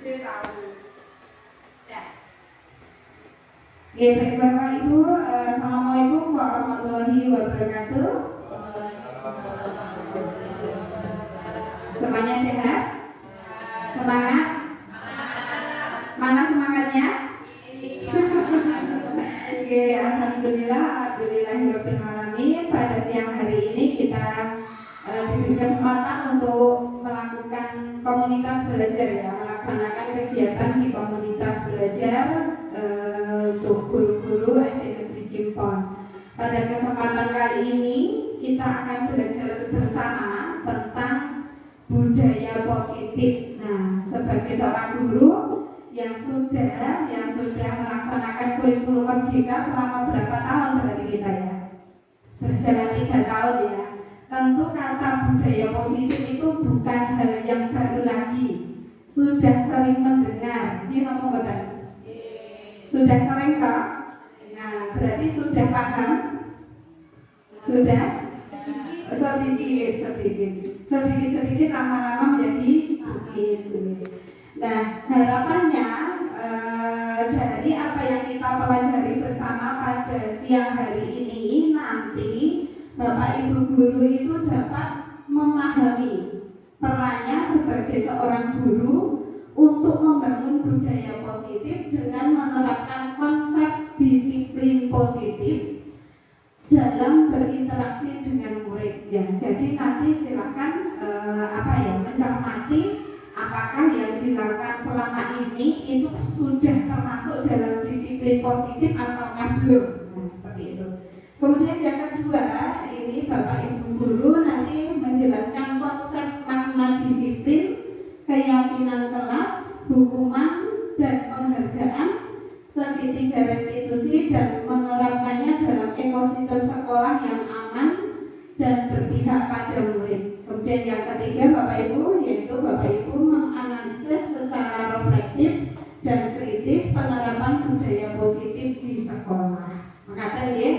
Ya, baik Bapak Ibu, Assalamualaikum warahmatullahi wabarakatuh. Semuanya sehat? Semangat? Mana semangatnya? Oke, alhamdulillahirabbil alamin. Pada siang hari ini kita diberi kesempatan untuk melakukan komunitas belajar ya, melaksanakan kegiatan di komunitas belajar untuk guru-guru SD Negeri Cimpon. Pada kesempatan kali ini kita akan belajar bersama tentang budaya positif. Nah, sebagai seorang guru yang sudah melaksanakan kurikulum Merdeka selama berapa tahun berarti kita ya? Berjalan 3 tahun ya. Tentu kata budaya positif itu bukan hal yang baru lagi. Sudah sering mendengar. Dia ngomong betul. Sudah sering tak? Nah, berarti sudah paham? Sudah? Sedikit lama-lama menjadi bukit. Nah, harapannya dari apa yang kita pelajari bersama pada siang hari ini, nanti Bapak Ibu guru itu dapat memahami perannya sebagai seorang guru untuk membangun budaya positif dengan menerapkan konsep disiplin positif dalam berinteraksi dengan murid ya. Jadi nanti silakan mencermati apakah yang dilakukan selama ini itu sudah termasuk dalam disiplin positif atau belum. Nah, seperti itu. Kemudian yang kedua, ini Bapak Ibu guru nanti menjelaskan konsep makna disiplin, keyakinan kelas, hukuman dan penghargaan, segitiga restitusi dan menerapkannya dalam ekosistem sekolah yang aman dan berpihak pada murid. Kemudian yang ketiga Bapak Ibu, yaitu Bapak Ibu menganalisis secara reflektif dan kritis penerapan budaya positif di sekolah. Makanya ya,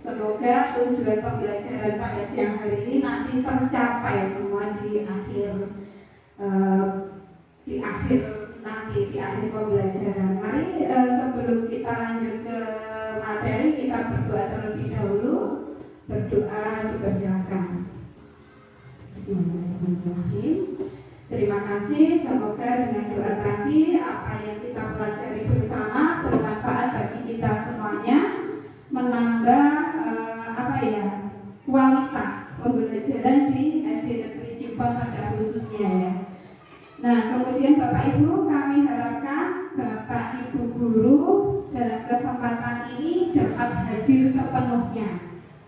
semoga tujuan pembelajaran pada siang hari ini nanti tercapai semua di akhir pembelajaran. Mari sebelum kita lanjut ke materi, kita berdoa terlebih dahulu. Berdoa dipersilakan. Bismillahirrahmanirrahim. Terima kasih, semoga dengan doa tadi apa yang kita pelajari bersama bermanfaat bagi kita semuanya, menambah kualitas pembelajaran di SD Negeri Cimpon pada khususnya ya. Nah, kemudian Bapak Ibu, kami harapkan Bapak Ibu guru dalam kesempatan ini dapat hadir sepenuhnya.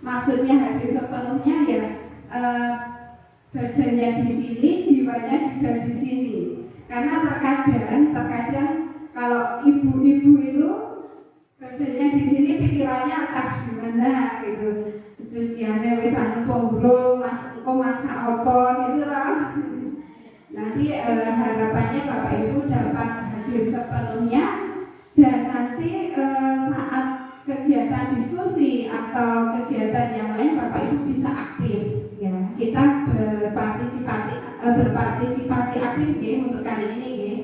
Maksudnya hadir sepenuhnya ya, badannya di sini, jiwanya juga di sini. Karena terkadang kalau ibu-ibu itu badannya di sini, pikirannya entah gimana gitu. Cuciannya wis anu punggung, masak opo gitu loh. Nanti harapannya Bapak Ibu dapat hadir sepenuhnya dan nanti saat kegiatan diskusi atau kegiatan yang lain Bapak Ibu bisa aktif ya. Kita berpartisipasi aktif ya untuk kali ini ya.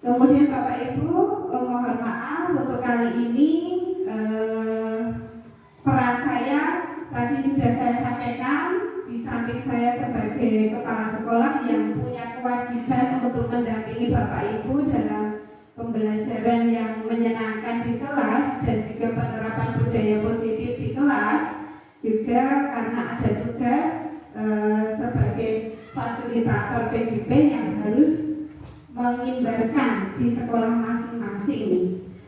Kemudian Bapak Ibu mohon maaf untuk kali ini peran saya tadi sudah saya sampaikan. Di samping saya sebagai kepala sekolah yang punya kewajiban untuk mendampingi Bapak Ibu dalam pembelajaran yang menyenangkan di kelas dan juga penerapan budaya positif di kelas, juga karena ada tugas sebagai fasilitator PGP yang harus mengimbaskan di sekolah masing-masing.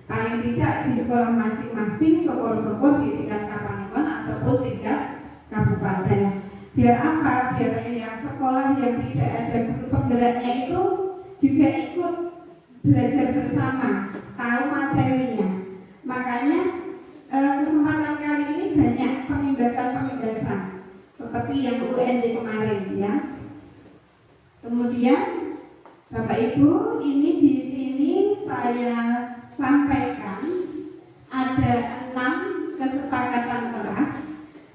Paling tidak di sekolah masing-masing, syukur-syukur di tingkat kapanipun ataupun tingkat kabupaten. Biar apa? Biar yang sekolah yang tidak ada guru penggeraknya itu juga ikut belajar bersama, tahu materinya. Makanya kesempatan kali ini banyak pemimbasan seperti yang UNJ kemarin ya. Kemudian Bapak Ibu, ini di sini saya sampaikan ada 6 kesepakatan kelas.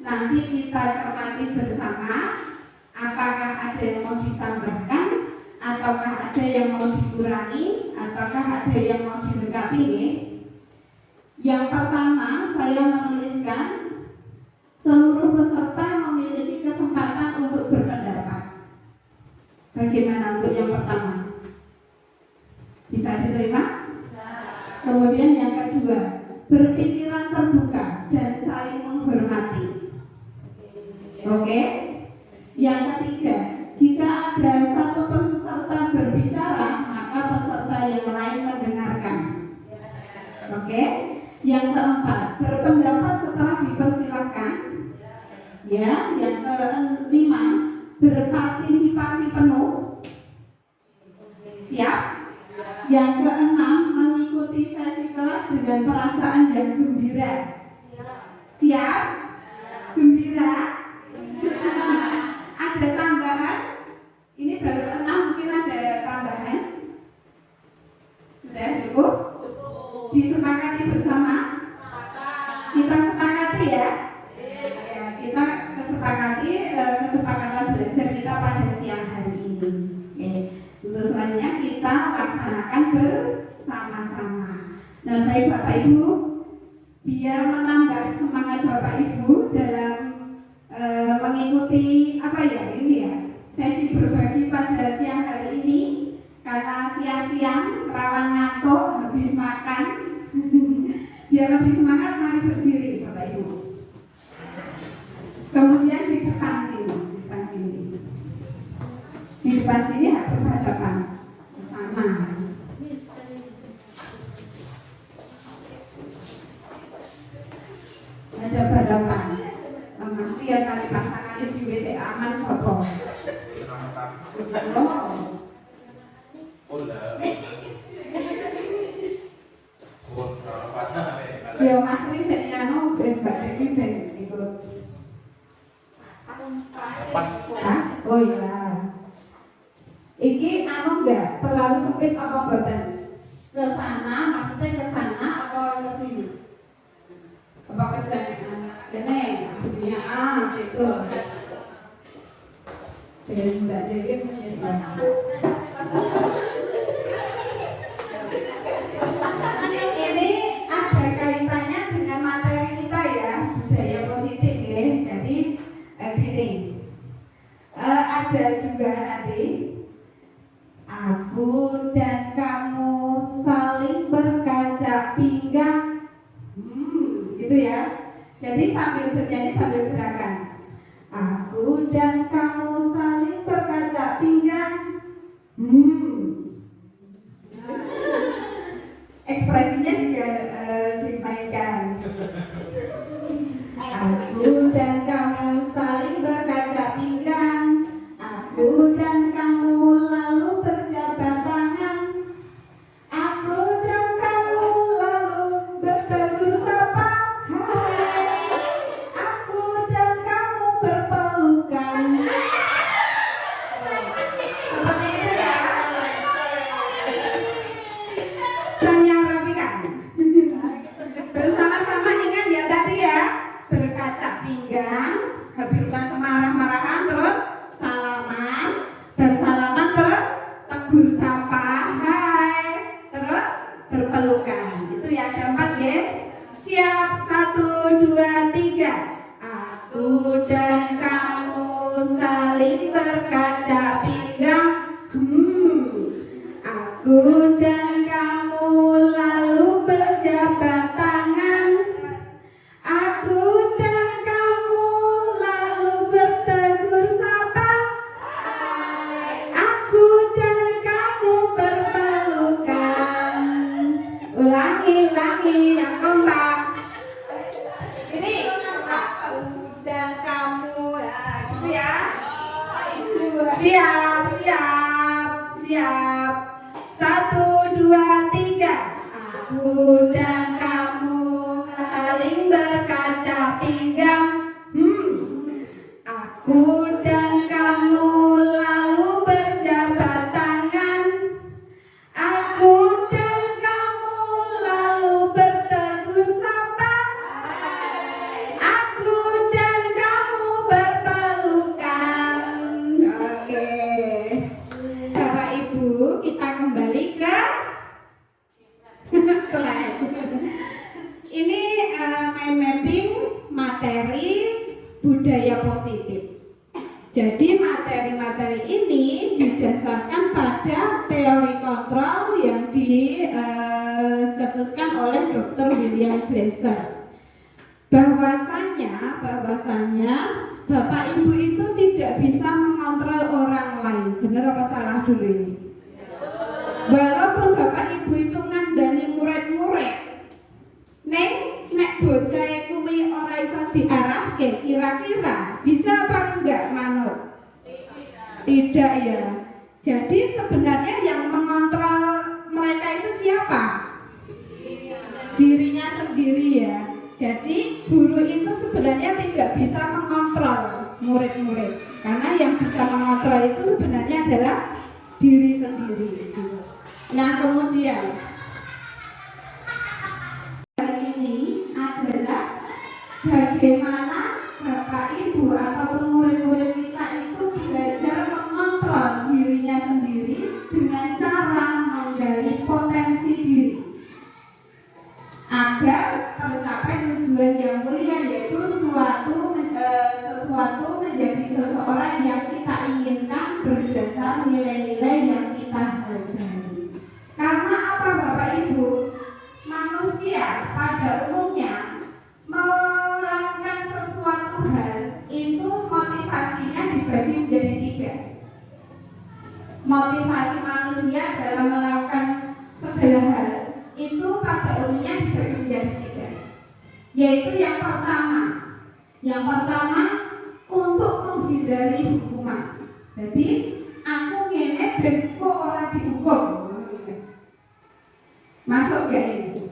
Nanti kita cermati bersama apakah ada yang mau ditambahkan ataukah ada yang mau dikurangi ataukah ada yang mau dilengkapi nih? Yang pertama, saya menuliskan seluruh peserta memiliki kesempatan untuk berpendapat. Bagaimana untuk yang pertama? Bisa diterima? Bisa. Kemudian yang kedua, berpikiran terbuka dan saling menghormati. Oke? Yang ketiga, jika ada satu peserta berbicara, maka peserta yang lain mendengarkan. Oke? Yang keempat, berpendapat setelah dipersilakan. Ya, yang kelima, berpartisipasi penuh. Siap? Yang keenam, mengikuti sesi kelas dengan perasaan yang gembira. Siap? Gembira? Ada tambahan? Ini baru 6, mungkin ada tambahan? Sudah cukup? Disepakati bersama? Kita sepakati ya? Ya, kita kesepakatan belajar kita pada siang hari ini. Oke. Untuk selanjutnya kita laksanakan bersama-sama. Nah, baik Bapak Ibu, biar menambah semangat Bapak Ibu dalam mengikuti sesi berbagi pada siang hari ini, karena siang-siang rawan ngantuk habis makan. Biar lebih semangat, mari berdiri Bapak Ibu. Kemudian di depan sini harus berhadapan ke sana. Ada berhadapan. Mesti ya cari pasangan di WC aman sopo. Ya Mas Ri senyano Mbak Devi ben ikut. Oh iya. Iki enggak terlalu sempit apa mboten? Ke sana, maksudnya ke sana atau ke sini? Apa ke sana? Kene, maksudnya gitu. Jadi Mbak Devi ini ada kaitannya dengan materi kita ya, budaya positif ya. Jadi gini, ada juga nanti aku dan kamu saling berkaca pinggang, gitu ya. Jadi sambil bernyanyi sambil gerakan. Aku dan kamu saling berkaca pinggang. Ekspresinya juga dimainkan. Aku dan kamu saling berkaca pinggang. Aku dan kamu lalu berjabat tangan. Aku dan kamu lalu bertegur sapa. Hai. Aku dan kamu berpelukan. Seperti itu ya. Saya rapikan. Bersama-sama ingat ya tadi ya, berkaca pinggang, habis bukan semarah-marahan, terus salaman, bersalaman, terus tegur sapa, hai, terus berpelukan. Itu ya, ada 4 ya. Siap, 1, 2, 3. Aku dan kamu saling berkaca pinggang. Aku dan kamu lalu berjabat tangan. Aku dan kamu lalu bertegur sapa. Aku dan kamu berpelukan. Ulangi yang kompak. Ini aku dan kamu, gitu ya. Siap. 1, 2, 3. Aku dan kamu saling berkaca pinggang. Aku dan kamu lalu berjabat tangan. Aku dan kamu lalu bertegur sapa. Aku dan kamu berpelukan. Oke. Bapak Ibu, Jadi materi-materi ini didasarkan pada teori kontrol yang dicetuskan oleh Dr. William Glasser. Bahwasanya Bapak Ibu itu tidak bisa mengontrol orang lain. Benar apa salah dulu ini? Walaupun Bapak Ibu itu ngandani murid-murid, nek bocah kuwi ora iso diarahke, kira-kira bisa apa enggak manut? Tidak ya. Jadi sebenarnya yang mengontrol mereka itu siapa? Dirinya sendiri ya. Jadi guru itu sebenarnya tidak bisa mengontrol murid-murid, karena yang bisa mengontrol itu sebenarnya adalah diri sendiri. Nah kemudian ini adalah bagaimana Bapak Ibu ataupun murid-murid kita itu belajar mengontrol dirinya sendiri dengan cara menggali potensi diri agar tercapai tujuan yang mulia, yaitu sesuatu menjadi seseorang yang kita inginkan berdasar nilai-nilai yang kita hargai. Karena apa Bapak Ibu? Manusia pada umumnya melakukan sesuatu hal itu motivasinya dibagi menjadi 3. Motivasi manusia dalam melakukan segala hal itu pada umumnya dibagi menjadi 3, yaitu yang pertama untuk menghindari hukuman. Jadi aku ngene ben kok ora dihukum. Masuk gak ini?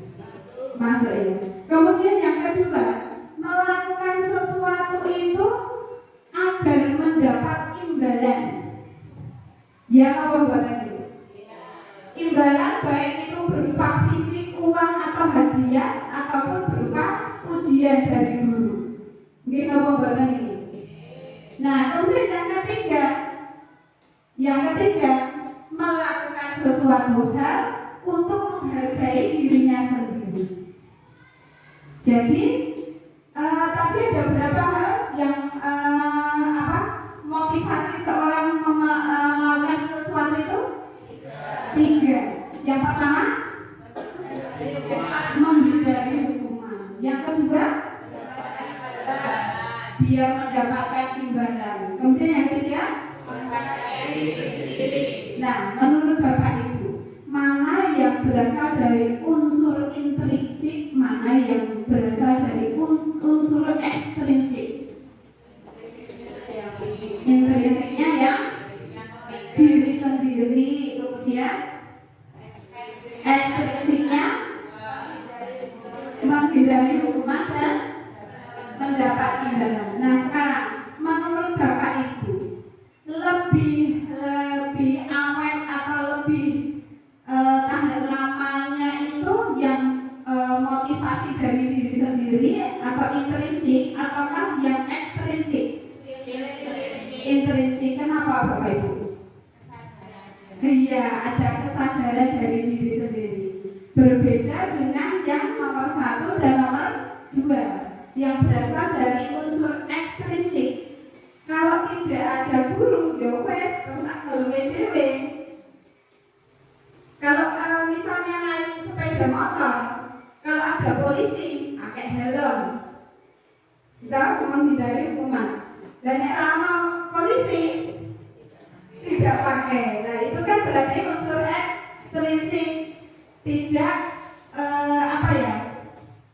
Masuk ya. Kemudian yang kedua, melakukan sesuatu itu agar mendapat imbalan. Ya apa buatan itu? Imbalan baik itu berupa fisik, uang atau hadiah, ataupun berupa ujian dari guru. Mungkin apa buatan ini? Nah kemudian yang ketiga melakukan sesuatu hal untuk menghargai dirinya sendiri. Jadi tadi ada beberapa hal yang motivasi seorang melakukan sesuatu itu 3. Yang pertama menghindari hukuman. Yang kedua biar mendapatkan imbalan. Kemudian yang ketiga, nah menurut Bapak Ibu, mana yang berasal dari unsur intrinsik, mana yang berasal dari unsur ekstrinsik? Intrinsiknya yang diri sendiri, kemudian ekstrinsiknya menghindari hukuman dan mendapat imbalan. Nah sekarang menurut Bapak Ibu, lebih awet atau lebih tahan lamanya itu yang motivasi dari diri sendiri atau intrinsik, ataukah yang ekstrinsik? Intrinsik. Kenapa Bapak Ibu? Iya, ada kesadaran dari diri sendiri. Berbeda dengan yang nomor 1 dan nomor 2 yang berasal dari unsur ekstrinsik. Kalau tidak ada guru, ya wes terus keluwe dhewe. Kalau misalnya naik sepeda motor, kalau ada polisi, pakai helm, kita menghindari hukuman. Dan kalau polisi tidak pakai, nah itu kan berarti unsur ekstrinsik. Tidak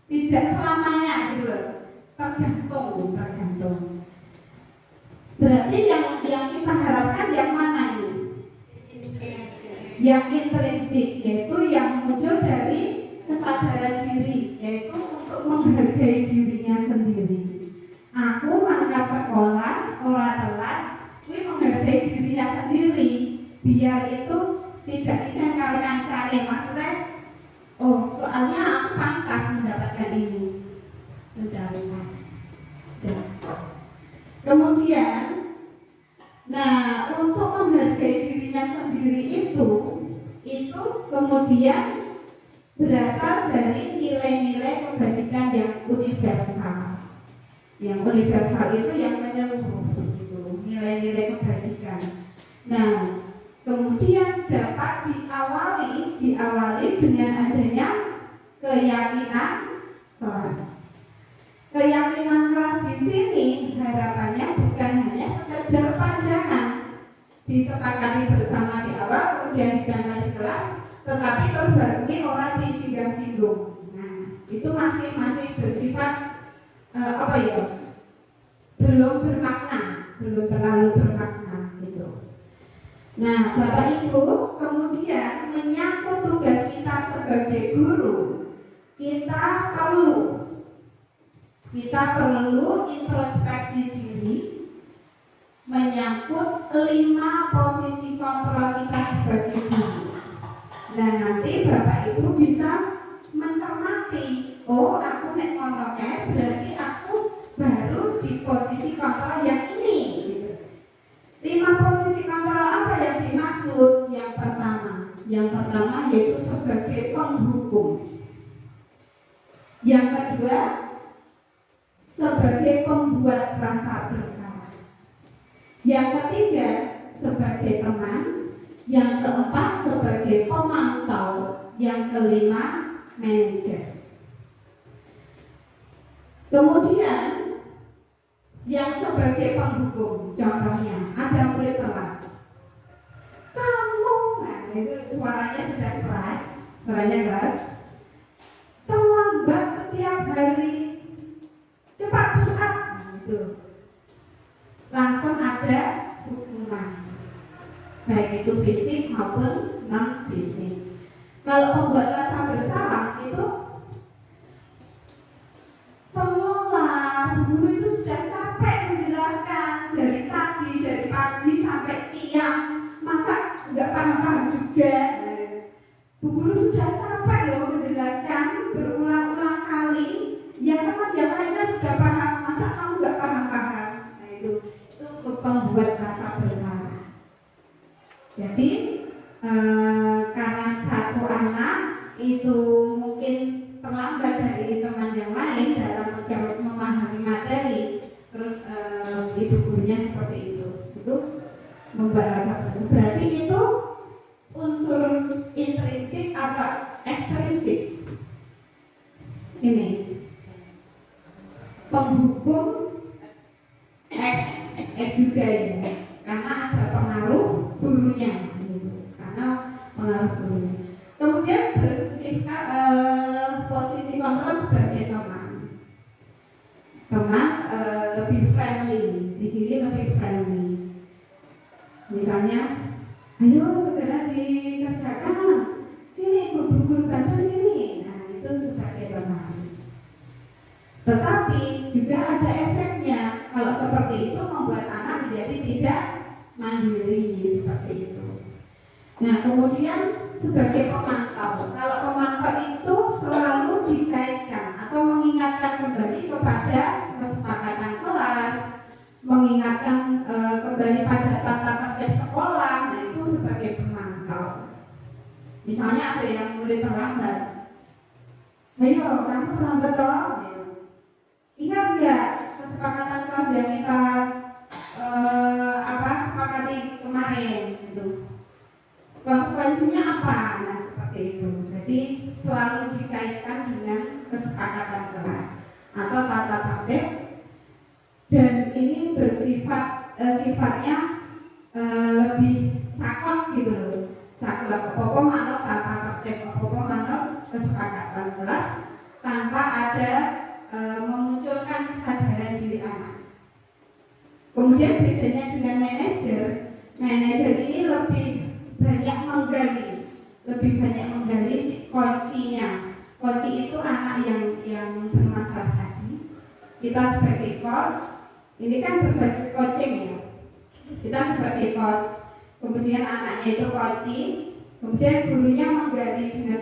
tidak selamanya gitu loh. Tergantung. Berarti yang kita harapkan yang mana ini? Yang intrinsik, yaitu yang muncul dari kesadaran diri, yaitu untuk menghargai dirinya sendiri. Aku mangkat sekolah, ora telat, kuwi menghargai dirinya sendiri, biar itu tidak bisa karo kancane. Maksudnya, oh soalnya aku pantas mendapatkan ini, mencari mas. Kemudian, nah untuk menghargai dirinya sendiri itu kemudian berasal dari nilai-nilai kebajikan yang universal. Yang universal itu yang menyeluruh, gitu. Nilai-nilai nilai-nilai kebajikan. Nah, kemudian dapat diawali dengan adanya keyakinan kelas. Keyakinan kelas di sini harapannya bukan hanya sekedar panjangan disepakati bersama di awal kemudian ditanam di kelas, tetapi terbarui orang disinggung-singgung. Nah, itu masih bersifat belum bermakna, belum terlalu bermakna gitu. Nah, Bapak Ibu, kemudian menyangkut tugas kita sebagai guru, kita perlu introspeksi diri menyangkut 5 posisi kontrol kita sebagai guru. Nah, nanti Bapak Ibu bisa mencermati, oh aku nek ngomongnya berarti aku baru di posisi kontrol yang ini gitu. 5 posisi kontrol apa yang dimaksud? Yang pertama yaitu sebagai penghukum. Yang kedua sebagai pembuat rasa bersalah. Yang ketiga sebagai teman. Yang keempat sebagai pemantau. Yang kelima manajer. Kemudian yang sebagai penghukum, contohnya ada murid telat. Kamu, nah itu suaranya sudah keras, terlambat setiap hari, cepat push up, gitu. Langsung ada hukuman, baik itu fisik maupun non fisik. Kalau membuat rasa bersalah itu, tolonglah, Bu Guru itu sudah capek menjelaskan dari pagi sampai siang, masa nggak paham-paham juga. Bu Guru sudah capek loh menjelaskan berulang-ulang kali. Yang lainnya sudah paham, masa kamu nggak paham-paham? Nah itu membuat rasa bersalah. Jadi karena satu anak itu mungkin terlambat dari teman yang lain dalam memahami materi, terus ibu gurunya seperti itu membuat rasa bersalah. Berarti itu unsur intrinsik atau ekstrinsik. Ini penghukum X juga ya, karena ada pengaruh gurunya, Kemudian bersifat posisi kontrol sebagai teman lebih friendly. Di sini lebih friendly. Misalnya, ayo segera dikerjakan. Sini, Bu Guru bantu sini. Nah, itu sebagai teman. Tetapi juga ada efeknya. Kalau seperti itu membuat anak menjadi tidak mandiri seperti itu. Nah, kemudian sebagai pemantau. Kalau pemantau itu selalu dikaitkan atau mengingatkan kembali kepada kesepakatan kelas, mengingatkan kembali pada tata tertib sekolah. Nah, itu sebagai pemantau. Misalnya ada yang murid terlambat. Ayo, kamu terlambat toh? Ingat nggak kesepakatan kelas yang kita sepakati kemarin? Gitu. Konsekuensinya apa? Nah, seperti itu. Jadi selalu dikaitkan dengan kesepakatan kelas atau tata tertib, dan ini sifatnya lebih sakot gitu loh. Sakot apa manut tata tertib, apa manut kesepakatan kelas tanpa ada memunculkan kesadaran diri anak. Kemudian bedanya dengan manajer ini lebih banyak menggali si coachnya. Coach itu anak yang bermasalah tadi. Kita sebagai coach, ini kan berbasis coaching ya. Kita sebagai coach, kemudian anaknya itu coaching, kemudian gurunya menggali dengan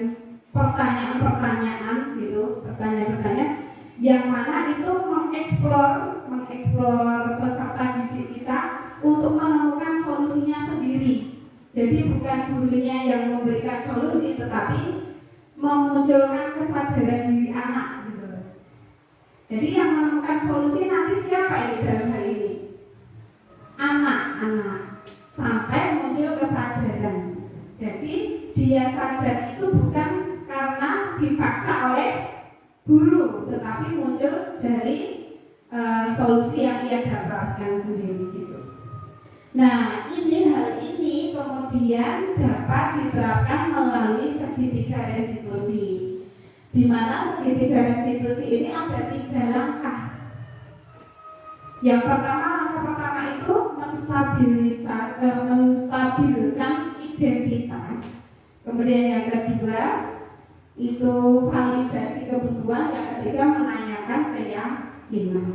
pertanyaan-pertanyaan gitu, pertanyaan-pertanyaan yang mana itu mengeksplor peserta didik kita untuk menemukan solusinya sendiri. Jadi bukan gurunya yang memberikan solusi, tetapi memunculkan kesadaran diri anak gitu. Jadi yang menemukan solusi nanti siapa ini dalam hal ini? Anak. anak-anak sampai muncul kesadaran. Jadi dia sadar itu bukan karena dipaksa oleh guru, tetapi muncul dari solusi yang ia dapatkan sendiri gitu. Nah, hal ini kemudian dapat diterapkan melalui segitiga restitusi, di mana segitiga restitusi ini ada 3 langkah. Yang pertama, langkah pertama itu menstabilkan identitas. Kemudian yang kedua itu validasi kebutuhan, yang ketiga menanyakan keyakinan.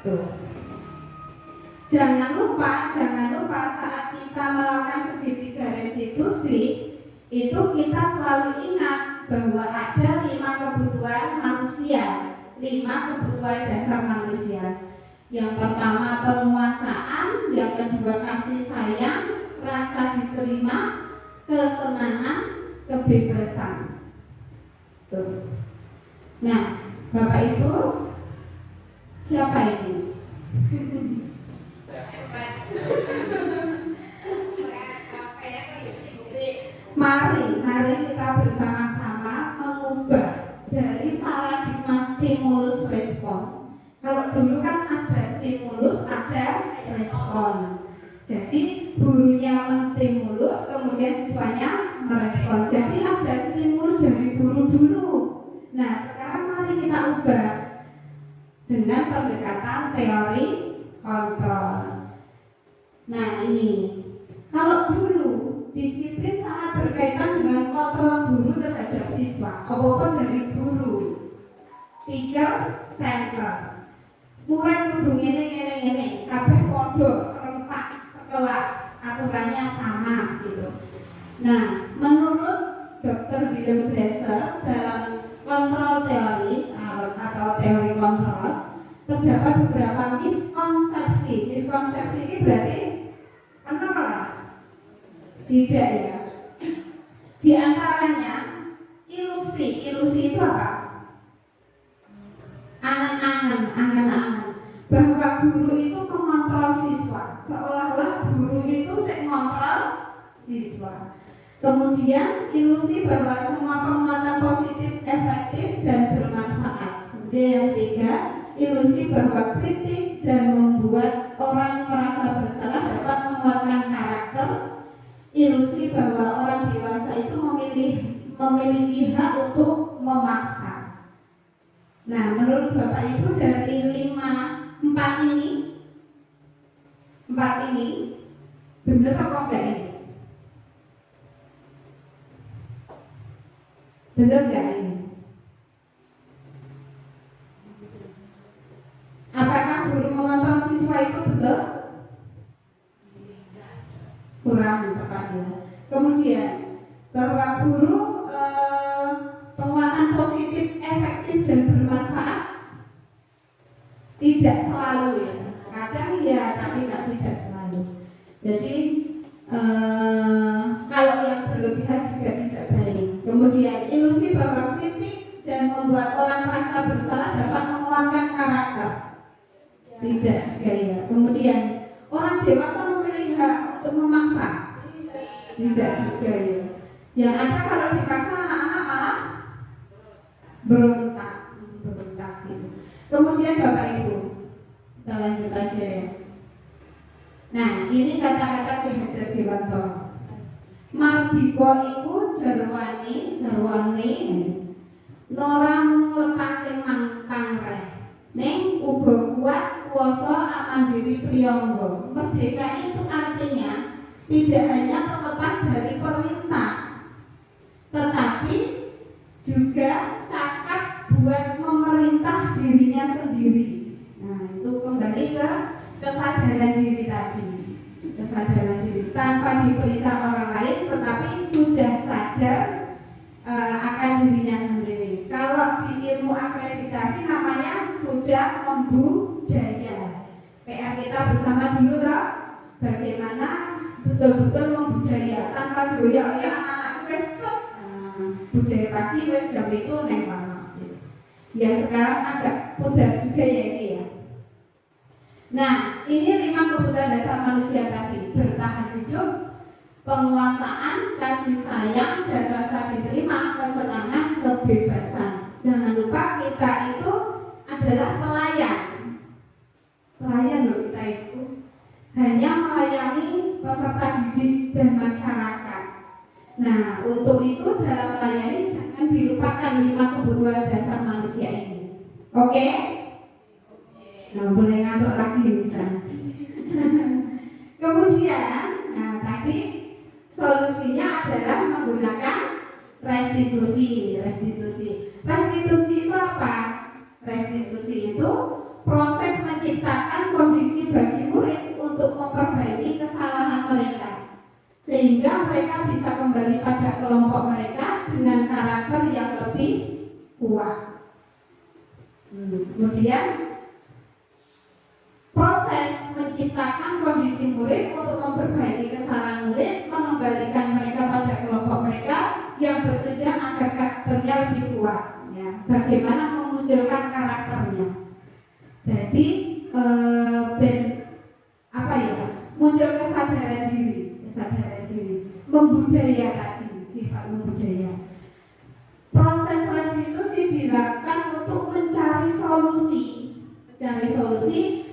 Tuh. Jangan lupa saat kita melakukan segitiga restitusi itu kita selalu ingat bahwa ada 5 kebutuhan manusia, 5 kebutuhan dasar manusia. Yang pertama penguasaan, yang kedua kasih sayang, rasa diterima, kesenangan, kebebasan. Tuh. Nah, Bapak Ibu, siapa ini? Mari kita bersama-sama mengubah dari paradigma stimulus respon. Kalau dulu kan ada stimulus, ada respon. Jadi gurunya menstimulus, kemudian siswanya merespon. Jadi ada stimulus dari guru dulu. Nah, sekarang mari kita ubah dengan pendekatan teori kontrol. Nah, ini kalau dulu disiplin sangat berkaitan dengan kontrol guru terhadap siswa, apapun dari guru, teacher center. Murid kudu ngene, kabeh padha serempak sekelas, aturannya sama gitu. Nah, menurut Dr. William Glasser dalam kontrol teori atau teori kontrol terdapat beberapa miskonsepsi. Miskonsepsi ini berarti benar? Tidak ya. Di antaranya ilusi. Ilusi itu apa? Angan-angan bahwa guru itu mengontrol siswa, seolah-olah guru itu mengontrol siswa. Kemudian ilusi bahwa semua penguatan positif efektif dan bermanfaat. Kemudian yang ketiga, ilusi bahwa kritik dan membuat orang merasa bersalah dapat menguatkan karakter. Ilusi bahwa orang dewasa itu memiliki hak untuk memaksa. Nah, menurut Bapak Ibu dari 4 ini benar apa enggak ini? Benar enggak ini? Apakah guru mengontrol siswa itu betul? Kurang tepat ya. Kemudian bahwa guru penguatan positif, efektif dan bermanfaat tidak selalu ya. Kadang ya, tapi tidak selalu. Jadi kalau yang berlebihan juga tidak baik. Kemudian ilusi bahwa kritik dan membuat orang merasa bersalah dapat menguatkan karakter. Tidak juga ya. Kemudian orang dewasa memiliki hak untuk memaksa. Tidak juga ya. Yang ada kalau dipaksa anak-anak malah berontak gitu. Kemudian Bapak Ibu, kita lanjut aja ya. Nah, ini kata-kata Ki Hajar Dewantara. Mardika iku jarwane Nora mung lepasing pangreh. Ning uga kuat kuasa amandiri priyangga. Merdeka itu artinya tidak hanya terlepas dari perintah, tetapi juga cakap buat memerintah dirinya sendiri. Nah, itu kembali ke kesadaran diri tadi. Kesadaran diri tanpa diperintah orang lain, tetapi sudah sadar akan dirinya sendiri. Kalau di ilmu akreditasi namanya sudah membudaya. PR kita bersama dulu toh, bagaimana betul-betul membudaya tanpa doyak-doyak anak-anak besok. Budaya pagi wes jam itu neng mana. Ya sekarang agak mudah juga ya ini ya. Nah, ini 5 kebutuhan dasar dasar manusia tadi, bertahan hidup, penguasaan, kasih sayang, dan rasa diterima, kesenangan, kebebasan. Jangan lupa kita itu adalah pelayan. Pelayan loh kita itu. Hanya melayani peserta didik dan masyarakat. Nah, untuk itu dalam melayani jangan dilupakan 5 kebutuhan dasar manusia ini. Oke? Nah, boleh ngantuk lagi misalnya. Kemudian, nah tadi solusinya adalah menggunakan restitusi. Restitusi itu apa? Restitusi itu proses menciptakan kondisi bagi murid untuk memperbaiki kesalahan mereka, sehingga mereka bisa kembali pada kelompok mereka dengan karakter yang lebih kuat. Kemudian proses menciptakan kondisi murid untuk memperbaiki kesalahan murid, mengembalikan mereka pada kelompok mereka yang bertujuan agar karakternya lebih kuat. Ya, bagaimana memunculkan karakternya? Jadi muncul kesadaran diri, membudaya tadi, sifat membudaya. Proses restitusi dilakukan untuk mencari solusi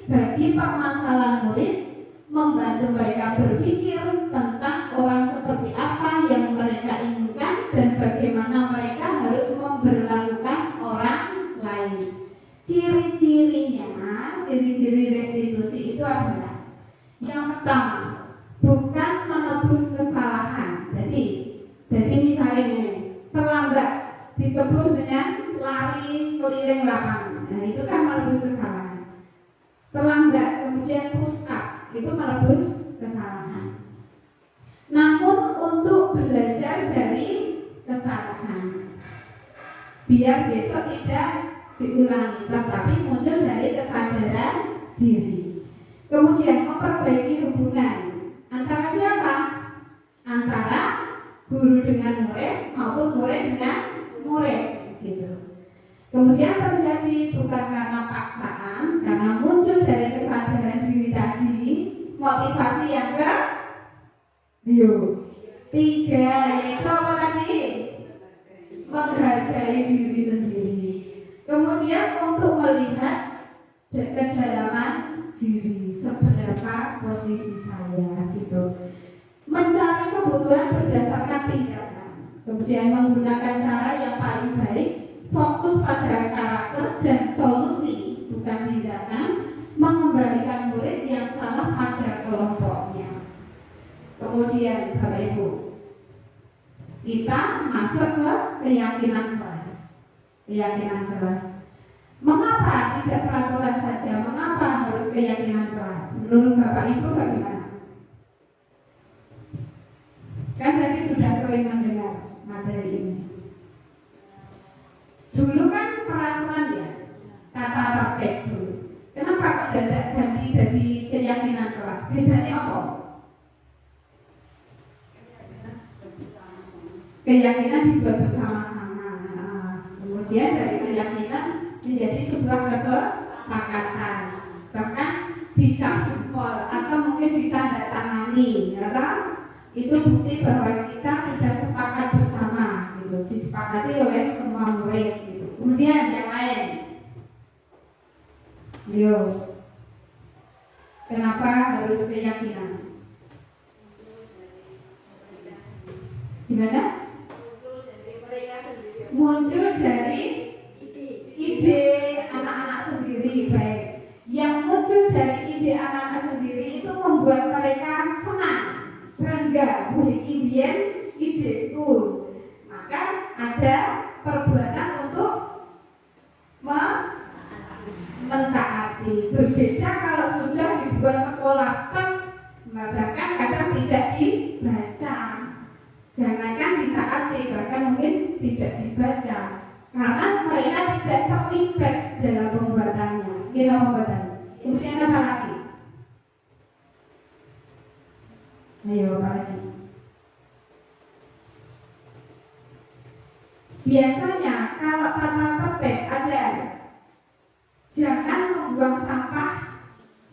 bagi permasalahan murid, membantu mereka berpikir tentang orang seperti apa yang mereka inginkan dan bagaimana mereka harus memperlakukan orang lain. Ciri-ciri restitusi itu adalah yang pertama, bukan menebus kesalahan. Jadi misalnya ini, terlambat ditebus dengan lari keliling lapangan. Nah, itu kan menebus kesalahan. Terlambat kemudian push up, itu menebus kesalahan. Namun untuk belajar dari kesalahan, biar besok tidak diulangi, tetapi muncul dari kesadaran diri. Kemudian memperbaiki hubungan antara siapa? Antara guru dengan murid maupun murid dengan murid, gitu. Kemudian terjadi bukan karena paksaan, karena muncul dari kesadaran diri tadi. Motivasi yang ketiga yaitu apa tadi? Menghargai diri sendiri. Kemudian untuk melihat kedalaman diri, seberapa posisi saya, gitu. Mencari kebutuhan berdasarkan tindakan. Kemudian menggunakan cara yang paling baik, fokus pada karakter dan solusi, bukan tindakan. Mengembalikan murid yang salah pada kelompoknya. Kemudian Bapak Ibu, kita masuk ke keyakinan kelas. Mengapa tidak peraturan saja? Mengapa harus keyakinan kelas? Menurut Bapak Ibu bagaimana? Kan tadi sudah sering mendengar materi ini. Dulu kan peraturan ya, kata tertib dulu. Kenapa kok tidak ganti jadi keyakinan kelas? Bedanya apa? Keyakinan dibuat bersama-sama. Kemudian dari keyakinan menjadi sebuah kesepakatan, bahkan dicap jempol atau mungkin ditandatangani, itu bukti bahwa kita sudah sepakat bersama, gitu. Disepakati oleh semua murid, gitu. Kemudian yang lain, kenapa harus keyakinan? Gimana? Muncul dari ide anak-anak sendiri, baik. Yang muncul dari ide anak-anak sendiri itu membuat mereka senang, bangga, impian ideku. Maka ada perbuatan untuk mentaati. Berbeda kalau sudah dibuat sekolah, bahkan kadang tidak dibaca. Jangankan ditaati, bahkan mungkin tidak dibaca, karena mereka tidak terlibat dalam pembuatannya. Kemudian apa lagi? Ayo, apa lagi? Biasanya kalau tata tertib ada, jangan membuang sampah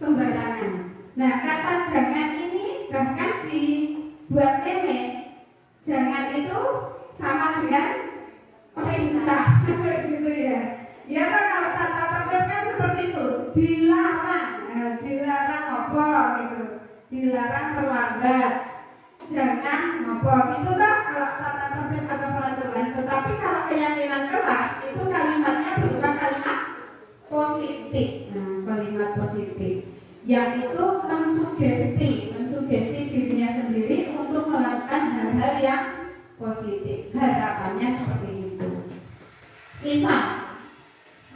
sembarangan. Nah, kata jangan ini bahkan dibuat meme. Jangan itu sama dengan perintah gitu ya. Ya kan kalau tata tertib kan seperti itu, dilarang, dilarang apa gitu, dilarang terlambat, jangan apa gitu kan kalau tata tertib atau peraturan. Tetapi kalau keyakinan kelas itu kalimatnya berupa kalimat positif, kalimat positif yang itu mensugesti dirinya sendiri untuk melakukan hal-hal yang positif. Harapannya seperti itu. Misal,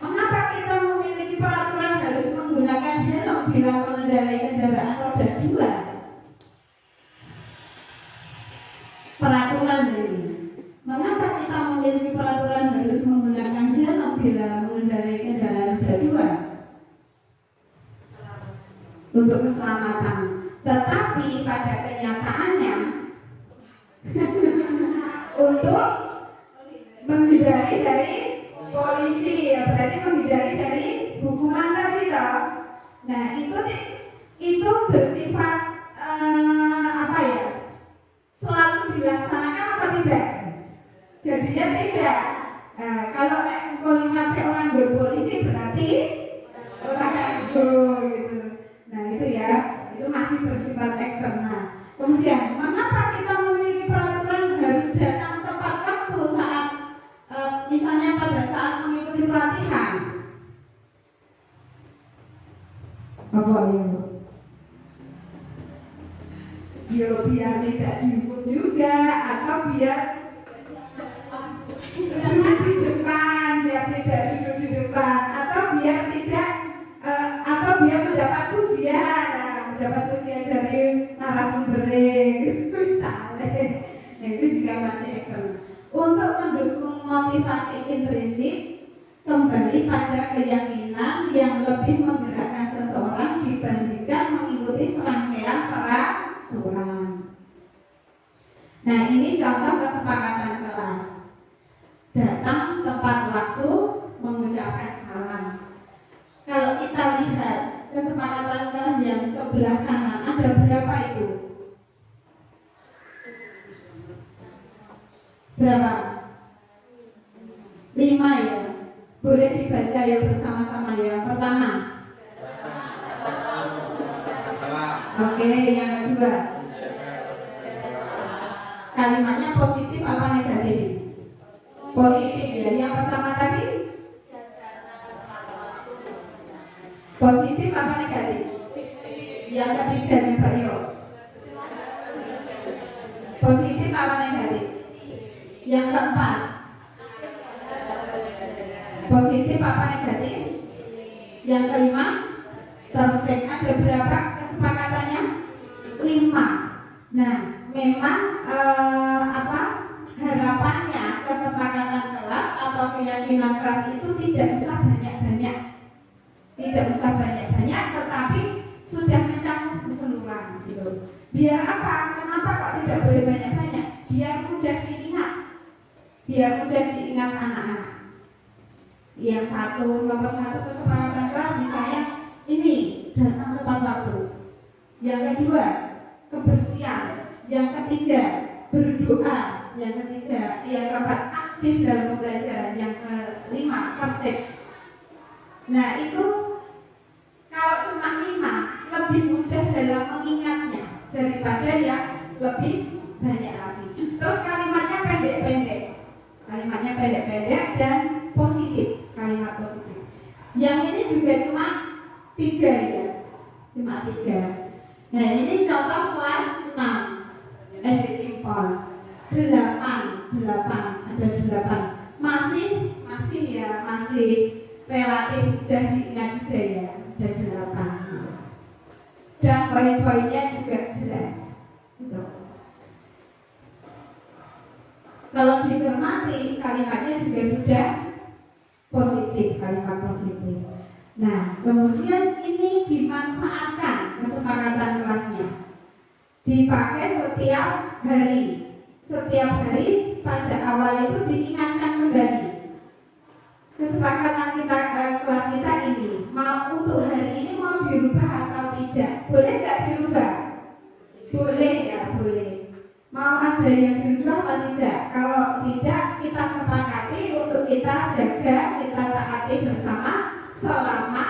mengapa kita memiliki peraturan harus menggunakan helm bila mengendarai kendaraan roda 2? Peraturan ini. Mengapa kita memiliki peraturan harus menggunakan helm bila mengendarai kendaraan roda 2? Untuk keselamatan. Tetapi pada kenyataannya untuk menghindari dari polisi, ya berarti menghindari dari hukuman tadi toh. Nah itu bersifat apa ya? Selalu dilaksanakan apa tidak? Jadinya tidak. Kalau kalimatnya orang berpolisi berarti orang ego gitu. Nah itu ya, itu masih bersifat eksternal. Kemudian, mengapa kita memiliki peraturan harus datang tepat waktu saat misalnya pada saat mengikuti pelatihan? Apa itu? Ya biar tidak dihukum juga, atau biar duduk di depan, biar tidak duduk di depan, atau biar tidak atau biar mendapat pujian dari narasumber misalnya. Nah, itu juga masih eksternal. Untuk mendukung motivasi intrinsik, kembali pada keyakinan yang lebih menggerakkan seseorang dibandingkan mengikuti serangkaian peraturan. Nah, ini contoh kesepakatan kelas. Datang tepat waktu, mengucapkan salam. Kalau kita lihat kesepakatan kelas yang sebelah kanan ada berapa itu? Berapa? 5 ya. Boleh dibaca ya bersama-sama ya. Pertama. Oke, yang kedua. Kalimatnya positif apa negatif? Positif ya. Yang pertama tadi positif apa negatif? Yang ketiga nih Pak Yo. Positif apa negatif? Yang keempat. Positif apa negatif? Yang kelima. Terbaik ada berapa kesepakatannya? 5. Nah, memang harapannya kesepakatan kelas atau keyakinan kelas itu tidak usah banyak-banyak. Tidak usah banyak-banyak, tetapi sudah mencakup keseluruhan gitu. Biar apa? Kenapa kok tidak boleh banyak-banyak? Biar mudah diingat. Biar mudah diingat anak-anak. Yang nomor satu kesepakatan kelas misalnya ini datang tepat waktu. Yang kedua, kebersihan. Yang ketiga, berdoa. Yang keempat, aktif dalam pembelajaran. Yang kelima, tertib. Nah itu kalau cuma 5 lebih mudah dalam mengingatnya daripada yang lebih banyak lagi. Terus kalimatnya pendek-pendek dan positif, kalimat positif. Yang ini juga cuma 3 ya, cuma 3. Nah ini contoh kelas 6 simpel 8 ada 8 masih relatif sudah diingat juga ya, ada 8 dan poin-poinnya juga jelas gitu. Kalau dicermati kalimatnya juga sudah positif, kalimat positif. Nah kemudian ini dimanfaatkan kesepakatan kelasnya, dipakai setiap hari pada awal itu diingatkan kembali kesepakatan kita kelas kita ini mau untuk hari ini mau dirubah atau tidak, boleh nggak dirubah? ada yang dirubah atau tidak? Kalau tidak, kita sepakati untuk kita jaga, kita taati bersama selama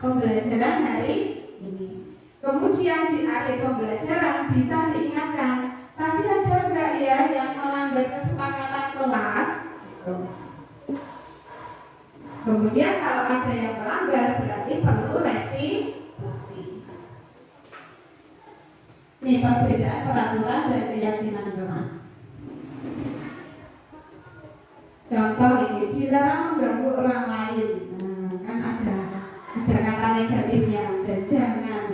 pembelajaran hari ini. Kemudian di akhir pembelajaran bisa diingatkan, tadi ada enggak ya yang melanggar kesepakatan kelas? Kemudian kalau ada yang melanggar berarti perlu restitusi. Ini perbedaan peraturan dan keyakinan kelas. Contoh ini, dilarang mengganggu orang lain. Nah, kan ada kata negatifnya, ada jangan,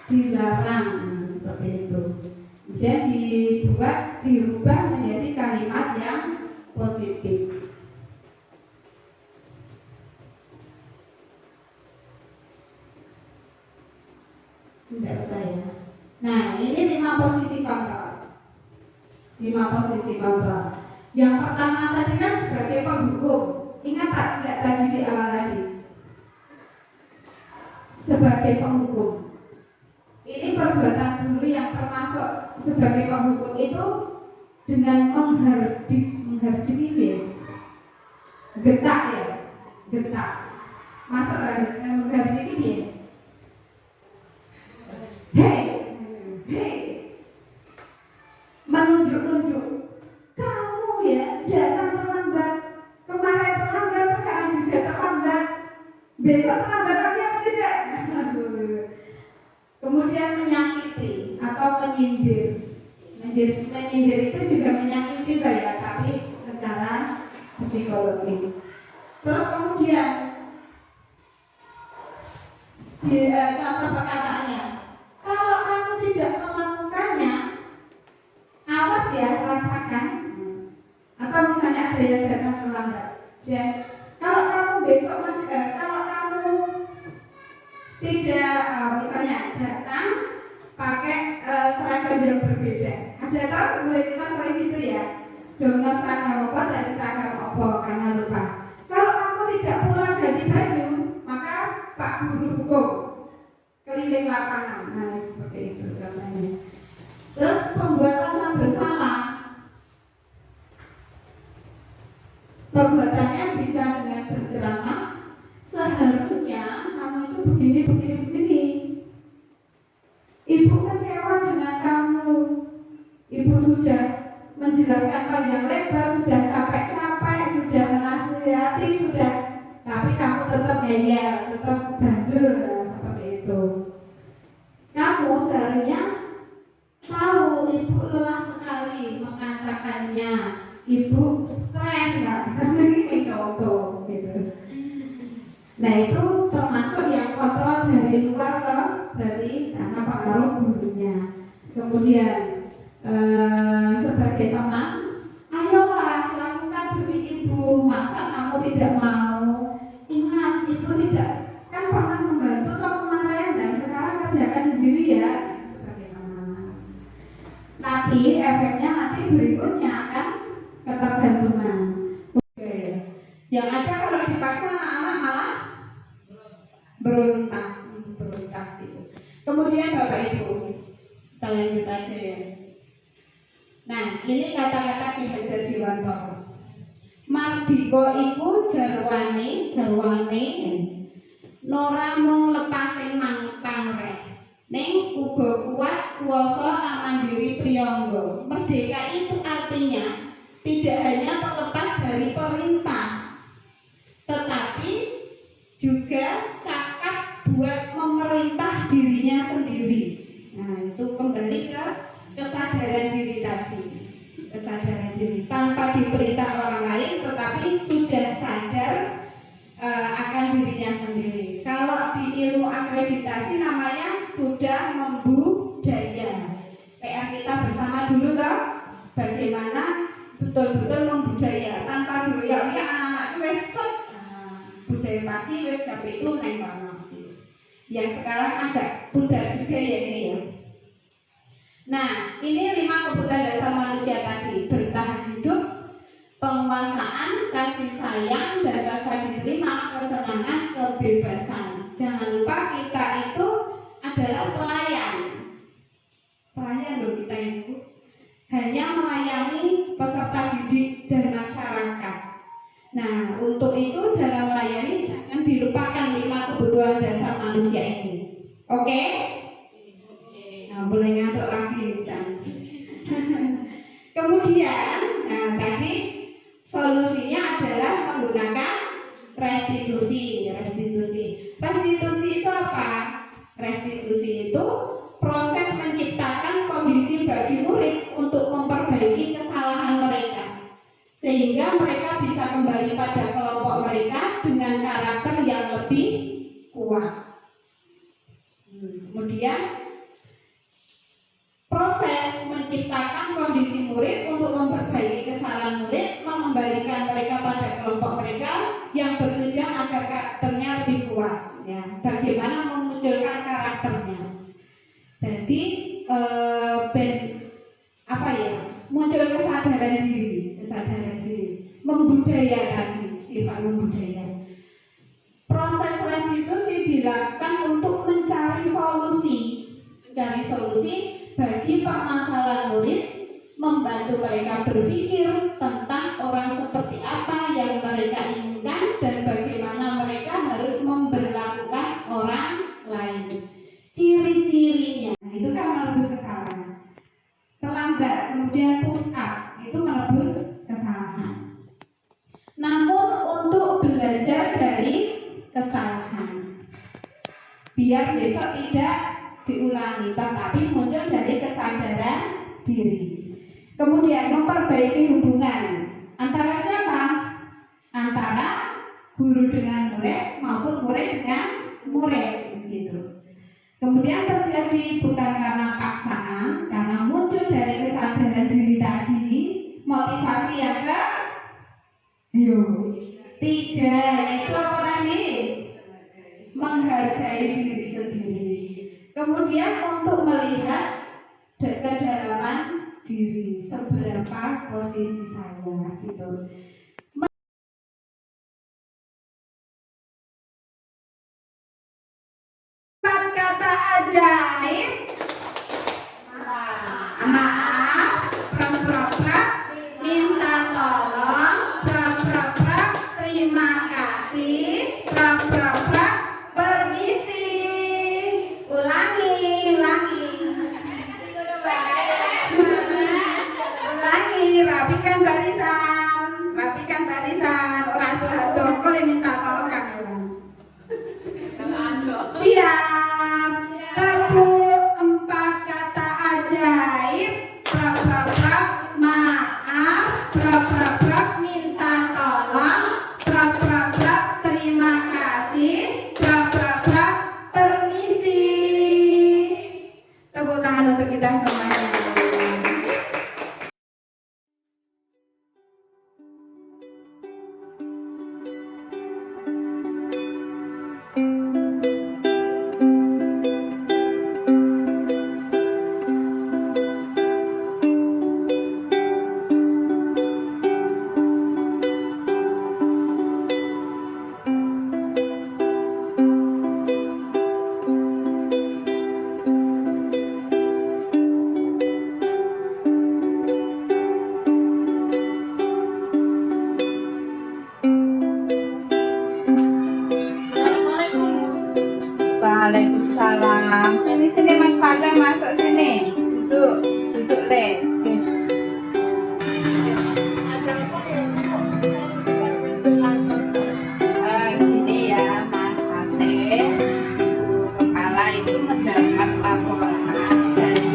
dilarang, seperti itu. Kemudian dirubah menjadi kalimat yang positif. Tidak usah ya. Nah, ini 5 posisi kontrol. 5 posisi kontrol. Yang pertama tadi kan sebagai penghukum. Ingat tak tidak tadi di awal tadi? Sebagai penghukum. Ini perbuatan guru yang termasuk sebagai penghukum itu dengan menghardik ini, getak ya, getak. Masuk orang dengan menghardik ini. Hei, menunjuk-nunjuk, kamu ya datang terlambat, kemarin terlambat, sekarang juga terlambat, besok terlambat lagi apa tidak? Kemudian menyakiti atau menyindir. Menyindir itu juga menyakiti ya, tapi secara psikologis. Terus kemudian contoh perkataannya, kalau kamu tidak melakukannya, awas ya, rasakan. Atau misalnya ada yang datang terlambat, ya, kalau kamu besok masih, kalau kamu tidak, misalnya datang pakai seragam yang berbeda. Ada tahu murid kita sering gitu ya, dono seragam apa dari seragam apa karena lupa. Kalau kamu tidak pulang ganti baju, maka Pak Guru hukum keliling lapangan. Nah, seperti itu contohnya. Terus pembuat rasa bersalah, perbuatannya bisa dengan berceramah, seharusnya kamu itu begini. Ibu kecewa dengan kamu. Ibu sudah menjelaskan panjang lebar, sudah capek-capek, sudah menasihati, sudah, tapi kamu tetap ngeyel, tetap bandel, seperti itu. Kamu seharusnya tahu ibu lelah sekali mengatakannya, ibu stres, nggak bisa lagi contoh gitu. Nah, itu termasuk yang kontrol dari luar ke berarti karena pengaruh gurunya. Kemudian sebagai teman, ayolah lakukan demi ibu. Masa kamu tidak mau? Ingat, ibu tidak kan pernah membantu atau kemarin, dan sekarang kerjakan sendiri ya, sebagai teman. Tapi efeknya nanti berikutnya akan ketergantungan. Yang ada kalau dipaksa anak-anak malah berontak gitu. Kemudian Bapak Ibu, kita lanjut aja ya. Nah, ini kata-kata Ki Hajar Dewantara. Mardika iku jarwane nora mung lepasing pangreh, ning uga kuat kuwasa lan mandiri priyangga. Merdeka itu artinya tidak hanya terlepas dari perintah, tetapi juga cakap buat memerintah dirinya sendiri. Nah, itu kembali ke kesadaran diri tadi. Kesadaran diri tanpa diperintah orang lain, tetapi sudah sadar akan dirinya sendiri. Kalau di ilmu akreditasi namanya sudah membudaya. PR kita bersama dulu toh, bagaimana betul-betul membudaya tanpa doyak ya anak-anak itu wesot. Budaya pagi wes jam itu naik warna. Yang sekarang agak pudar juga ya ini ya. Nah, ini 5 kebutuhan dasar manusia tadi: bertahan hidup, penguasaan, kasih sayang, dan rasa diterima, kesenangan, kebebasan. Jangan lupa kita itu adalah pelayan loh kita itu. hanya melayani peserta didik dan masyarakat. Nah, untuk itu dalam melayani jangan dilupakan 5 kebutuhan dasar manusia ini. Oke? Nah, boleh ngantuk lagi misalnya. Kemudian, nah tadi solusinya adalah menggunakan restitusi. Restitusi itu apa? Restitusi itu proses menciptakan kondisi bagi murid untuk memperbaiki kesalahan mereka, sehingga mereka bisa kembali pada kelompok mereka dengan karakter yang lebih kuat. Kemudian proses menciptakan kondisi murid untuk memperbaiki kesalahan murid, mengembalikan mereka pada kelompok mereka yang bertujuan agar karakternya lebih kuat. Ya, bagaimana memunculkan karakternya? Jadi muncul kesadaran diri, membudaya tadi, sifat membudaya. Proses restitusi dilakukan untuk mencari solusi bagi permasalahan murid, membantu mereka berpikir tentang orang seperti apa yang mereka inginkan dan bagaimana mereka harus memperlakukan orang lain. Ciri-cirinya, nah, itu kan menebus kesalahan. Terlambat, kemudian push up, itu menebus kesalahan. Namun untuk belajar dari kesalahan, biar besok tidak diulangi, tetapi muncul dari kesadaran diri. Kemudian memperbaiki hubungan antara siapa? Antara guru dengan murid maupun murid dengan murid, gitu. Kemudian terjadi bukan karena paksaan, karena muncul dari kesadaran diri tadi. Motivasi yang ketiga, yaitu apa tadi? Menghargai diri sendiri. Kemudian untuk melihat kedalaman diri, seberapa posisi saya, gitu. Kata ajaib, maaf, prak-prak, minta tolong, prak-prak, terima kasih, prak-prak, permisi. Ulangi. Rapikan barisan. Orang itu boleh minta tolong kalian. Siap. Tepuk 4 kata ajaib. Prak-prak, maaf, prak-prak, minta tolong, prak-prak, terima kasih, prak-prak, permisi. Tepuk tangan untuk kita semuanya. Waalaikumsalam. Sini Mas Fateh, masuk sini. Duduk Le. Gini ya Mas Fateh, Ibu Kepala itu mendapat laporan dari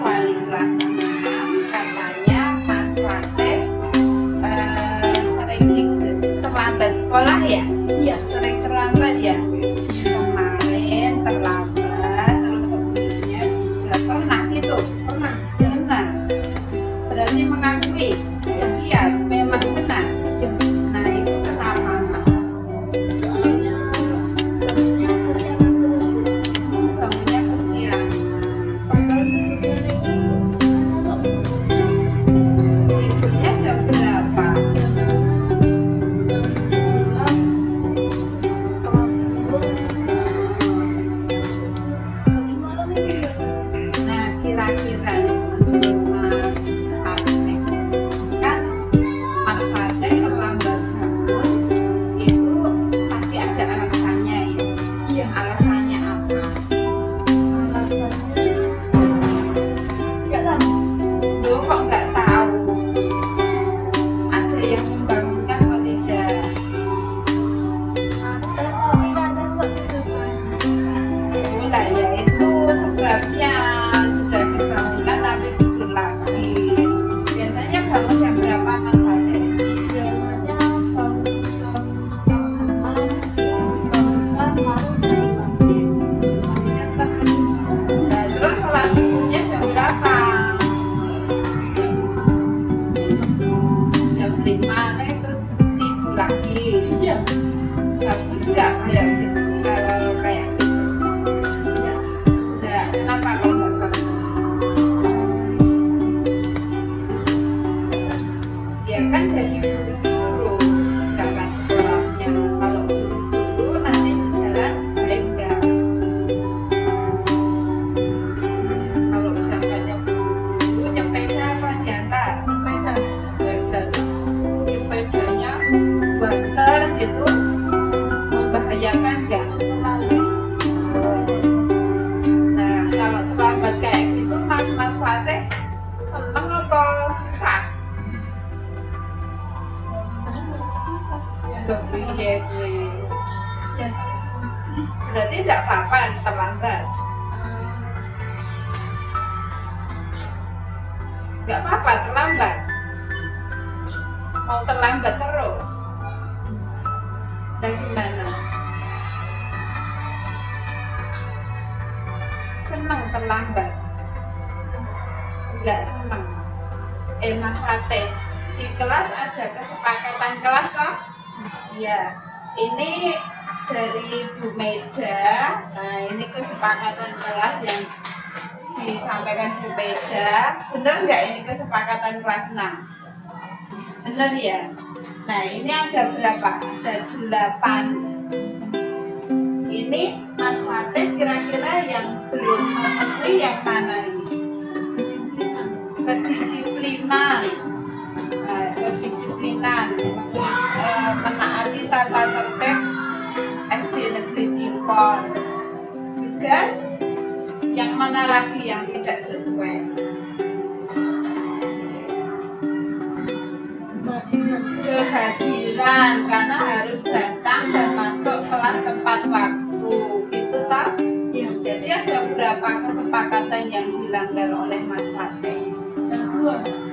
wali kelas 6. Katanya Mas Fateh sering terlambat sekolah ya? Iya, sering terlambat ya. Terlambat, terus sebelumnya juga pernah gitu, pernah, berarti mengakui, iya, memang benar. Nah itu kenapa Mas? Bangunnya kesiangan. Jadi tidak apa-apa terlambat. Nggak apa-apa terlambat. Mau terlambat terus. Dan gimana? Senang terlambat? Enggak senang. Mas Fatih, di kelas ada kesepakatan kelas toh? Ya, ini dari Bu Meda. Nah, ini kesepakatan kelas yang disampaikan Bu Meda. Benar nggak ini kesepakatan kelas 6? Benar ya? Nah, ini ada berapa? Ada 8. Ini Mas Fatih kira-kira yang belum memenuhi yang mana ini? Kedisiplinan. Nah, kedisiplinan menaati tata tertib SD Negeri Cimpon. Juga yang mana lagi yang tidak sesuai? Kehadiran, karena harus datang dan masuk kelas tepat waktu. Itu tak? Ya. Jadi ada berapa kesepakatan yang dilanggar oleh Mas Fatih?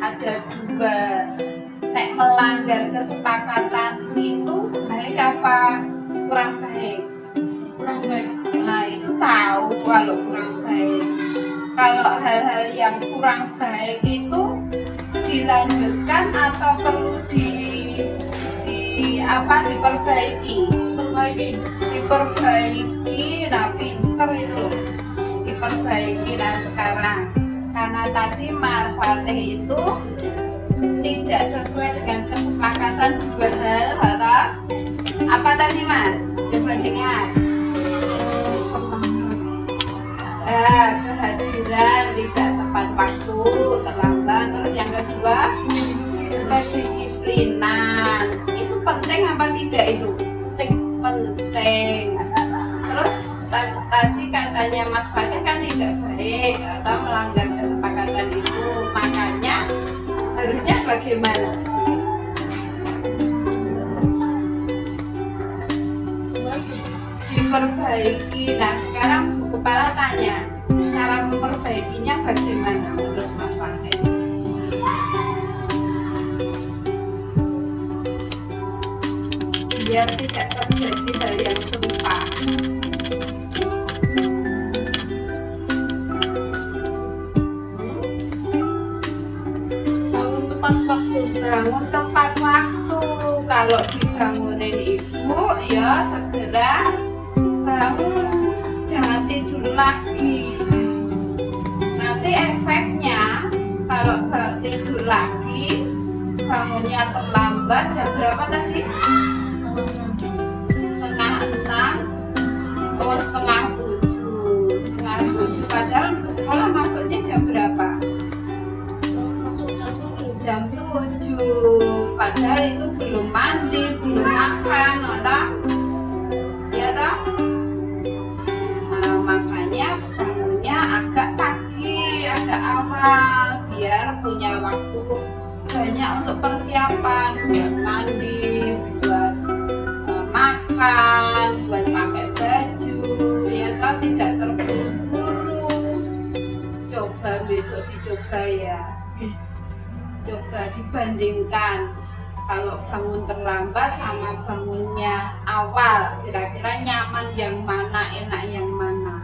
Ada 2. Nek melanggar kesepakatan itu baik apa kurang baik? Kurang baik. Nah, itu tahu kalau kurang baik. Kalau hal-hal yang kurang baik itu dilanjutkan atau perlu diperbaiki. Nah, pinter itu diperbaiki. Nah, sekarang karena tadi Mas Fatih itu tidak sesuai dengan kesepakatan 2 hal, apa tadi Mas? Coba ingat. Kehadiran tidak tepat waktu, terlambat. Terus yang kedua, kedisiplinan. Itu penting apa tidak itu? Penting. Terus tadi katanya Mas Fatih kan tidak baik atau melanggar kesepakatan itu, makanya harusnya bagaimana? Diperbaiki. Nah, sekarang Bu Kepala tanya, cara memperbaikinya bagaimana menurut Mas Fatih? Biar tidak terjadi hal yang serupa. Bangun tepat waktu. Kalau dibangunin Ibu, ya segera bangun, jangan tidur lagi. Nanti efeknya kalau tidur lagi, bangunnya terlambat. Jam berapa tadi? 5:30. Oh, 6:30. 6:30. Padahal ke sekolah masuknya jam berapa? Jam 7. Padahal itu belum mandi, belum makan, ya toh? Nah, makanya bangunnya agak pagi, agak awal, biar punya waktu banyak untuk persiapan, buat mandi, buat makan, buat pakai baju, ya toh, tidak terburu-buru. Coba besok dicoba ya. Coba dibandingkan kalau bangun terlambat sama bangunnya awal, kira-kira nyaman yang mana, enak yang mana?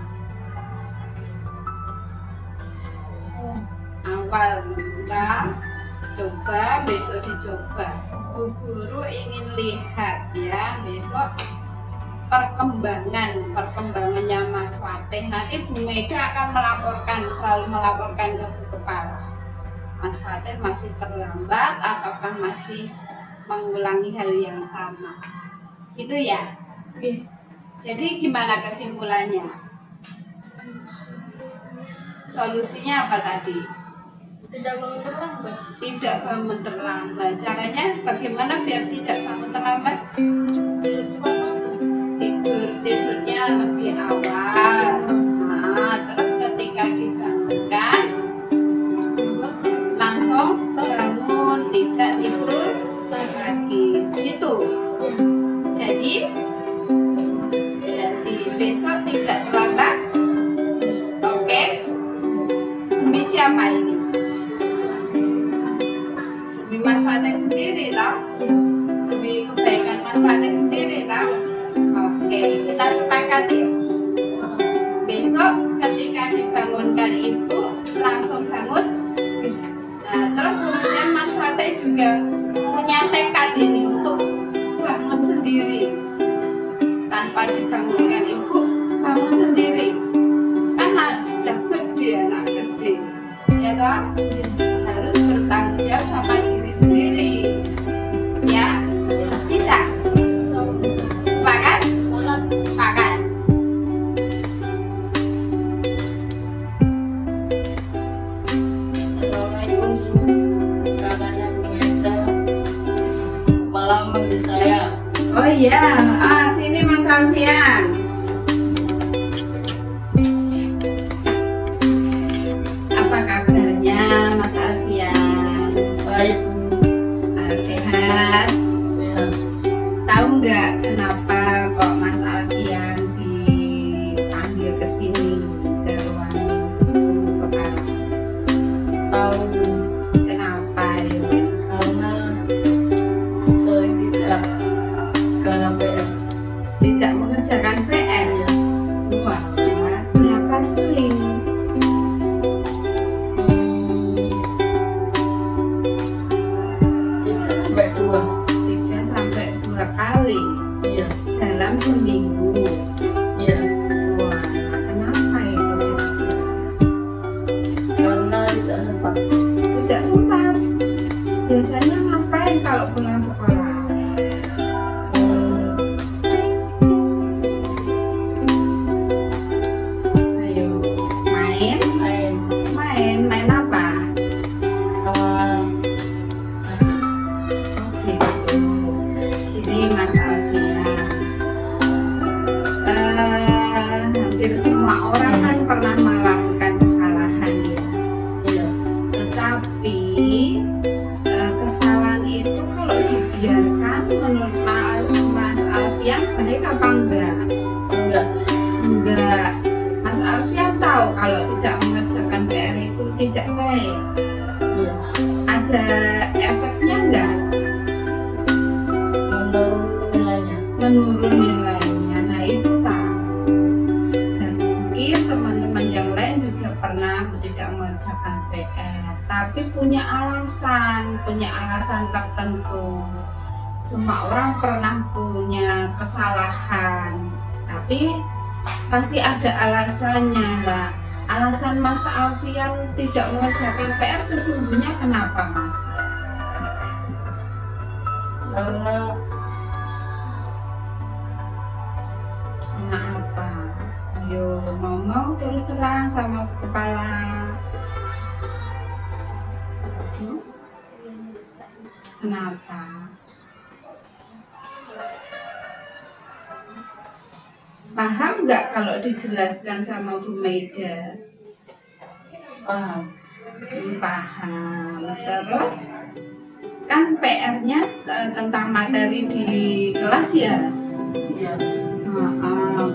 Awal enggak? Coba besok dicoba. Bu Guru ingin lihat ya besok perkembangannya Mas Fatih. Nanti Bu Mega akan selalu melaporkan ke Bu Kepala. Mas Fatih masih terlambat ataukah masih mengulangi hal yang sama? Itu ya? Jadi gimana kesimpulannya? Solusinya apa tadi? Tidak bangun terlambat. Tidak bangun terlambat. Caranya bagaimana biar tidak bangun terlambat? Tidurnya lebih awal. Nah, terus ketika dibangunkan langsung bangun, tidak tidur lagi. Gitu. Jadi besok siapa ini? Demi Mas Fatih sendiri toh? Demi kebaikan Mas Fatih sendiri toh? Oke, kita sepakati. Besok ketika dibangunkan ibu langsung bangun. Nah, terus kemudian Mas Fatih juga punya tekad ini untuk bangun sendiri tanpa dibangunkan ibu, bangun sendiri. Kan sudah gede, anak gede, ya toh? Harus bertanggung jawab sama diri sendiri, ya? Bisa? Sepakat? Sepakat. Assalamualaikum. Katanya Bu Meda malam manggil saya. Oh iya, sini Mas Alfian. Apa kabarnya Mas Alfian? Baik, Sehat? sehat. Tahu nggak kenapa kok Mas Alfian dipanggil ke sini ke ruang guru kepala? Tahu Kenapa ya? karena saya tidak karena PM. Tidak mengerjakan PR? Ya, Wah, kenapa sulit? tidak sampai dua. 3 sampai 2 kali Iya, dalam seminggu. iya. Wah, kenapa itu? Karena tidak sempat. Tidak sempat. Biasanya ngapain kalau pulang sekolah? Hmm, Ayo, main? main Main apa? sama Oh gitu. Jadi Mas Alfian, hampir semua orang kan pernah melakukan kesalahan ya. iya, Tetapi kesalahan itu kalau dibiarkan menurut Mas Alfian baik apa enggak? enggak. Enggak. Mas Alfian tahu kalau tidak mengerjakan PR itu tidak baik. Iya, Ada efeknya enggak? menurut nilainya. Menurun nilainya. Nah itu tahu. Dan mungkin teman-teman yang lain juga pernah tidak mengerjakan PR, tapi punya alasan tertentu. Semua orang pernah punya kesalahan, tapi pasti ada alasannya lah. Alasan Mas Alfian tidak mengerjakan PR sesungguhnya kenapa Mas? Karena Kenapa? Ayo ngomong terus terang sama kepala. Hmm? Kenapa? Paham nggak kalau dijelaskan sama Bu Meda? paham. Paham. Terus kan PR-nya tentang materi di kelas ya. Iya,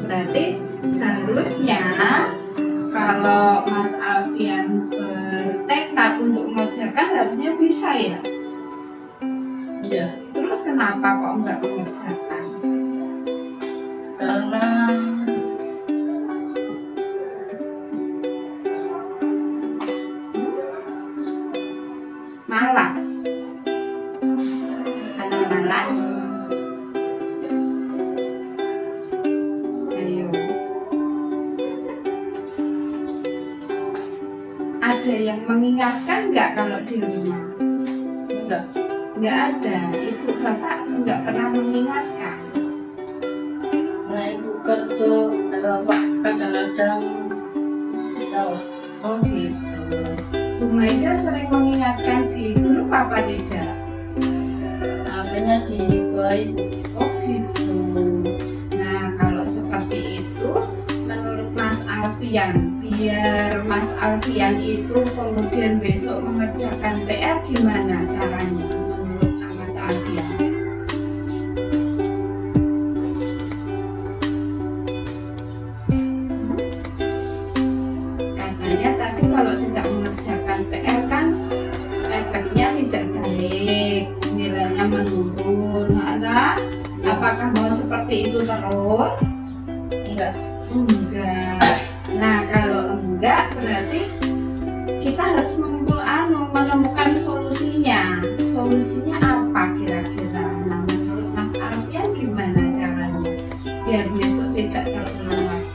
Berarti seharusnya kalau Mas Alfian bertekad untuk mengerjakan harusnya bisa ya. iya. Terus kenapa kok nggak mengerjakan? Karena Malas. Karena malas. Ayo. Ada yang mengingatkan nggak kalau di rumah? enggak. Nggak ada. Ibu bapak nggak pernah mengingatkan. Nah, ibu kerja bapak kadang-kadang sawah. Oh gitu. Bu Maida sering mengingatkan di grup apa tidak? HP-nya di bawah ibu. Oh gitu. Nah kalau seperti itu, menurut Mas Alfian, biar Mas Alfian itu kemudian besok mengerjakan PR gimana caranya menurut Mas Alfian? Katanya tadi kalau tidak mengerjakan terus? Enggak. Enggak. Nah, kalau enggak berarti kita harus menemukan solusinya. Solusinya apa kira-kira? Nah, menurut Mas Alfian gimana caranya biar besok tidak terulang lagi?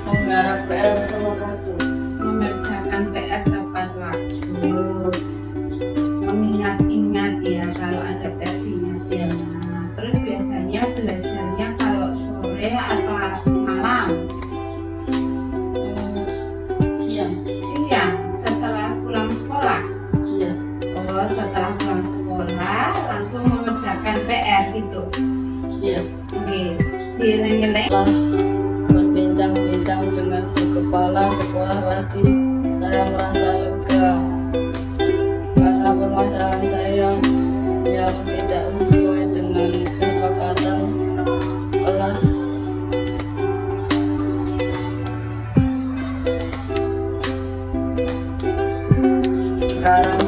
Menggarap PR tepat waktu. Mengerjakan PR tepat waktu, mengingat-ingat ya kalau ada PR diingat. Nah, terus biasanya belajarnya kalau sore atau malam? Siang. Siang setelah pulang sekolah. Iya. Oh, setelah pulang sekolah langsung mengerjakan PR gitu. Iya. Oke, dieleng-eleng. Setelah berbincang-bincang dengan kepala sekolah tadi, saya merasa lega karena permasalahan saya yang tidak sesuai dengan kesepakatan kelas. Sekarang